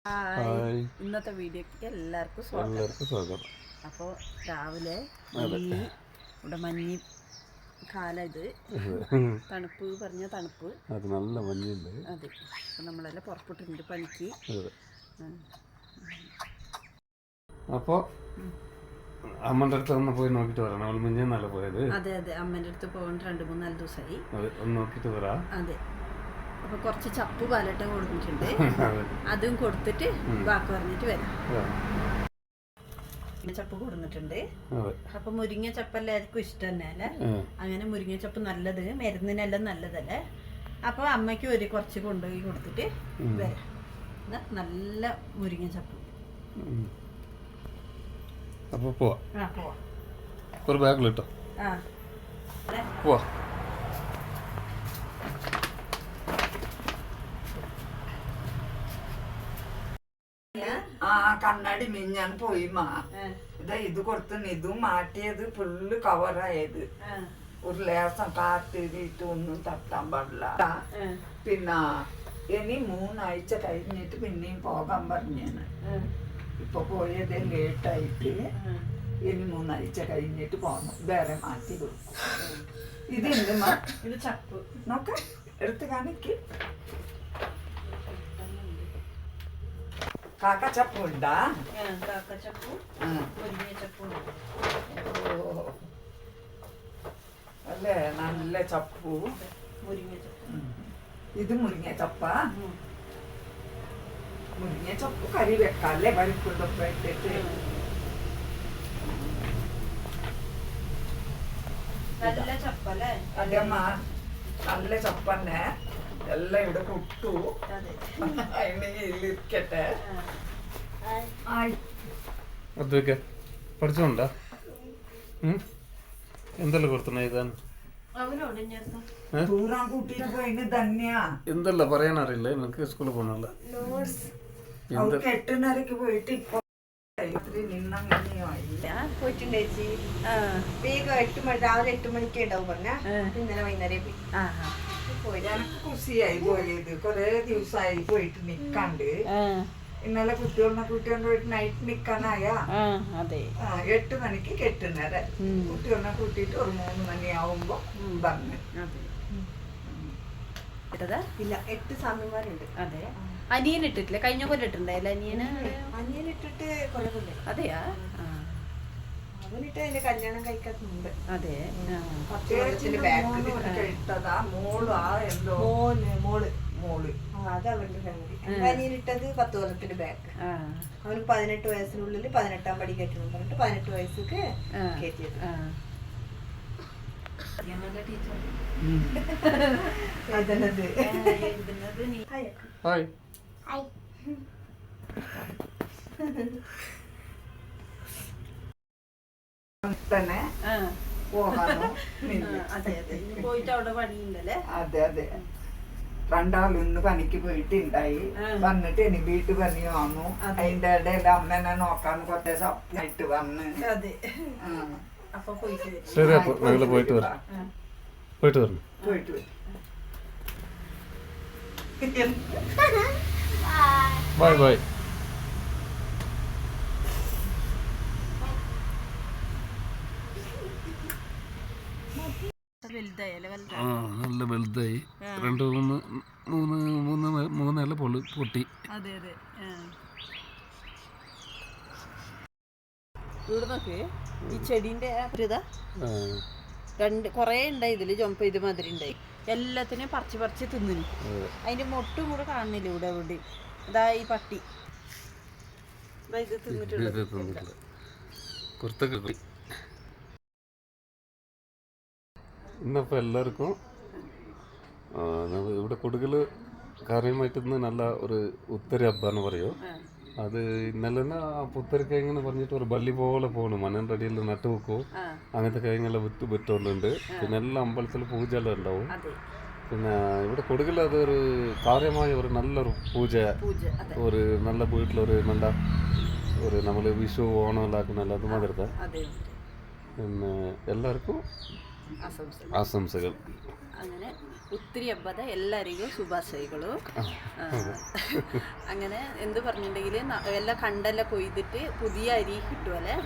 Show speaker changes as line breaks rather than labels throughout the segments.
Hi,
ഇന്നത്തെ വീഡിയോക്ക് എല്ലാവർക്കും സ്വാഗതം. അപ്പോൾ രാവിലെ ഇവിടെ മഞ്ഞ് കാലം, ഇത് തണുപ്പ് പറഞ്ഞ തണുപ്പ്,
അത് നല്ല മഞ്ഞുണ്ട്.
അതെ. അപ്പം നമ്മളെല്ലാം പുറപ്പെട്ടിട്ടുണ്ട് പണിക്ക്.
അപ്പോൾ അമ്മൻ്റെ അടുത്ത് ഒന്ന് പോയി നോക്കിയിട്ട് വരണം. അവൾ മിഞ്ഞാന്നല്ല പോയത്.
അതെ അതെ, അമ്മേൻ്റെ അടുത്ത് പോകേണ്ട 2-3 ദിവസമായി.
ഒന്ന് നോക്കിയിട്ട് വരാം.
അതെ. അപ്പോൾ കുറച്ച് ചപ്പ് പാലട്ടം കൊടുത്തിട്ടുണ്ട്, അതും കൊടുത്തിട്ട് ബാക്കി പറഞ്ഞിട്ട് വരാം. ചപ്പ് കൊടുത്തിട്ടുണ്ട്. അപ്പൊ മുരിങ്ങ ചപ്പ് എല്ലാവർക്കും ഇഷ്ടം തന്നെ അല്ലേ? അങ്ങനെ മുരിങ്ങ ചപ്പ് നല്ലത്, മരുന്നിനെല്ലാം നല്ലതല്ലേ? അപ്പൊ അമ്മയ്ക്ക് കുറച്ച് കൊണ്ടുപോയി കൊടുത്തിട്ട് വരാം. നല്ല മുരിങ്ങ ചപ്പ്.
അപ്പൊ പോവാ. ഒരു ബാഗിലിട്ടോ. പോവാ.
കണ്ണാടി മിഞ്ഞാൻ പോയി ഇതാ ഇത് കൊടുത്തു, ഇതും മാറ്റിയത് ഫുള്ള് കവറായത്. ഒരു ലേസം കാത്തിരിട്ട് ഒന്നും തട്ടാൻ പാടില്ല. പിന്നെ ഇനി 3 ആഴ്ച കഴിഞ്ഞിട്ട് പിന്നെയും പോകാൻ പറഞ്ഞാണ്. ഇപ്പൊ പോയത് ലേറ്റായിട്ട് ഇനി 3 ആഴ്ച കഴിഞ്ഞിട്ട് പോകണം. വേറെ മാറ്റി കൊടുക്കും. ഇത് എന്തുമാ?
ഇത് ചപ്പ്
നോക്ക, എടുത്ത് കാണിക്ക്. കാക്കച്ചപ്പുണ്ടാ? അല്ലേ, നല്ല ചപ്പു. ഇത് മുരിങ്ങ ചപ്പ. മുരിങ്ങ ചപ്പ് കറി വെക്കാല്ലേ, പരിപ്പുണ്ടൊക്കെ ഇട്ടിട്ട്.
നല്ല ചപ്പല്ലേ?
അതേമ്മ, നല്ല ചപ്പന്നെ. എല്ലാം ഇവിടെ കുട്ടു. അതിനിരിക്കട്ടെ.
അതൊക്കെ പഠിച്ചോണ്ടാ എന്തെല്ലാം കൊടുത്തണ ഇതാണ്
ടൂറാൻ കൂട്ടിട്ട് പോയിന് തന്നെയാ.
എന്തെല്ലാം പറയാനറിയില്ല. എനിക്ക് സ്കൂളിൽ പോകണല്ല.
8:30 പോയിട്ട് ഇപ്പൊ
പോയിട്ടുണ്ട് ചേച്ചി. വേഗം 8 മണി, രാവിലെ 8 മണിക്ക് ഉണ്ടാവും പറഞ്ഞ. ഇന്നലെ വൈകുന്നേരം പോയി.
എനിക്ക് കുസിയായി പോയത്. കൊറേ ദിവസമായി പോയിട്ട് നിക്കാണ്ട്. ഇന്നലെ കുട്ടികളെ പോയിട്ട് നൈറ്റ് നിക്കാനായ. 8 മണിക്ക് കെട്ടുന്നേരെ കുട്ടികളെ കൂട്ടിട്ട് ഒരു 3 മണിയാവുമ്പോ പറഞ്ഞു.
ഇല്ല, 8 സ്വാമിമാരുണ്ട്.
അതെ. അനിയൻ ഇട്ടിട്ടില്ല? കഴിഞ്ഞ കൊല്ലം ഇട്ടുണ്ടായില്ല അനിയന്?
അനിയൻ ഇട്ടിട്ട് കുറെ കൊല്ലം.
അതെയാ?
അവനിട്ട് അതിന്റെ കല്യാണം കഴിക്കാത്ത മുമ്പ്.
അതെ.
മോള് അത് അവരുടെ ഫാമിലി. അനിയനിട്ടത് 10 കൊല്ലത്തിന്റെ ബാക്ക്. അവന് 18 വയസ്സിനുള്ളിൽ 18ആം പടി കയറ്റണം പറഞ്ഞിട്ട് 18 വയസ്സക്ക് കയറ്റിയത്.
തന്നെ പോകാനോ?
പോയിട്ട് അവിടെ പണിയുണ്ടല്ലേ?
അതെ അതെ. രണ്ടാളും ഇന്ന് പണിക്ക് പോയിട്ടുണ്ടായി. വന്നിട്ട് ഇനി വീട്ടു പണി വന്നു. അതിന്റെ ഇടയിൽ അമ്മേനെ നോക്കാൻ കുറച്ച് സപ്നായിട്ട് വന്ന്.
ശരി, അപ്പൊ ഞങ്ങള് പോയിട്ട് വരാം. പോയിട്ട് വരണം.
പോയിട്ട് വരും.
Bye bye. നല്ല വലുതായി. 2-3 ഇല പൊട്ടി.
അതെ അതെ. ഇവിടെ നോക്ക്, ഈ ചെടീന്റെ കൊറേ ഉണ്ടായി ഇതില്. ചുമപ്പ ഇത് മാതിരി ഉണ്ടായി. എല്ലാത്തിനും പറിച്ച് തിന്നിന്. അതിന്റെ മൊട്ടും കൂടെ കാണുന്നില്ല ഇവിടെ എവിടെ. അതാ ഈ പട്ടി ഇത് തിന്നിട്ടുണ്ട്.
ഇന്നപ്പോൾ എല്ലാവർക്കും ഇവിടെ കൊടുക്കൽ കാര്യമായിട്ട് നല്ല ഒരു ഉത്തര ഹബ്ബാന്ന് പറയും. അത് ഇന്നലെ തന്നെ ആ പുത്തരിക്കഴിങ്ങനെ പറഞ്ഞിട്ട് ഒരു ബള്ളി പോലെ പോകണം. മനൻ്റെ അടിയിൽ നട്ടു വെക്കും. അങ്ങനത്തെ കഴിഞ്ഞെല്ലാം വിറ്റുകൊണ്ടുണ്ട്. പിന്നെ എല്ലാ അമ്പലത്തിൽ പൂജ എല്ലാം ഉണ്ടാവും. പിന്നെ ഇവിടെ കൊടുക്കൽ അതൊരു കാര്യമായ ഒരു നല്ലൊരു പൂജ, ഒരു നല്ല വീട്ടിലൊരു നല്ല ഒരു നമ്മൾ വിഷു ഓണം എല്ലാം ആക്കുന്നല്ല അതുമാതിരത്തെ. പിന്നെ എല്ലാവർക്കും ಆಶಂಸೆಗಳು.
അങ്ങനെ ഒത്തിരി ಹಬ್ಬದ ಎಲ್ಲರಿಗೂ ಶುಭಾಶಯಗಳು. അങ്ങനെ എന്ത് പറഞ്ഞിട്ടുണ്ടെങ്കിൽ എല്ലാം കണ്ടെല്ലാം കൊയ്തിട്ട് പുതിയ അരി കിട്ടുമല്ലേ,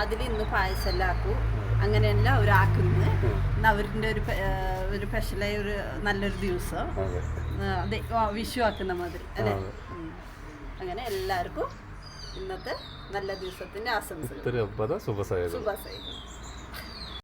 അതിൽ ഇന്ന് പായസം എല്ലാം ആക്കും. അങ്ങനെയെല്ലാം അവരാക്കുന്നത് അവരുടെ ഒരു സ്പെഷ്യലായ ഒരു നല്ലൊരു ദിവസം അതെ വിഷു ആക്കുന്ന മാതിരി അല്ലേ. അങ്ങനെ എല്ലാവർക്കും ഇന്നത്തെ നല്ല ദിവസത്തിന്റെ ആശംസകൾ.
ಹಬ್ಬದ ಶುಭಾಶಯಗಳು.
ശുഭാശയങ്ങൾ.